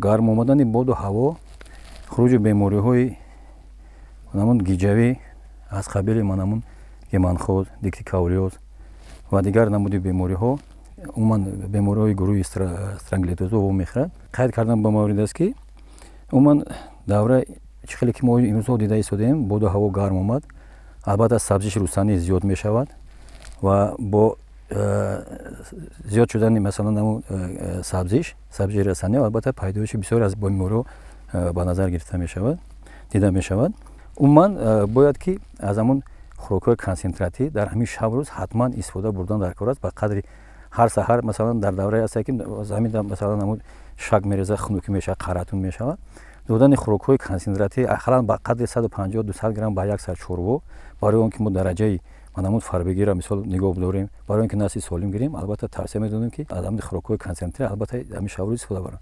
гарм омадани боду ҳаво хуруҷи бемориҳои манамун гиҷавӣ аз қабили манамун геманхоз, диктикаулёз ва дигар намуди бемориҳо умуман бемориҳои гурӯҳи странглитозо мехӯрад. Қайд кардан ба маврид аст ки умуман давра чӣ хеле ки мо имрӯзҳо дида истодаем, боду ҳаво гарм омад, албатта сабзиши рустанӣ зиёд мешавад ва бо зиёд шудани масалан намун сабзиши расанӣ албатта пайдоиши бисёре аз бемориҳо ба назар гирифта мешавад, дида мешавад. Умуман бояд ки аз ҳамун хӯрокҳои консентратӣ дар ҳамин шабрӯз ҳатман истифода бурдан даркор аст. Ба қадри ҳар саҳар масалан дар даврае ҳастае ки замин масалан намуд шак мереза, хунукӣ мешавад, қаратун мешавад, додани хӯрокҳои консентратӣ ахалан ба қадри 150-200 грамм ба як сар чорво барои он ки мо дараҷаи манамун фарбегиро мисол нигоҳ дорем, барои он ки насли солим гирем, албатта тавсия медодем ки аз ҳамин хӯрокҳои консентратӣ албатта ҳамин шабрӯз истифода баранд.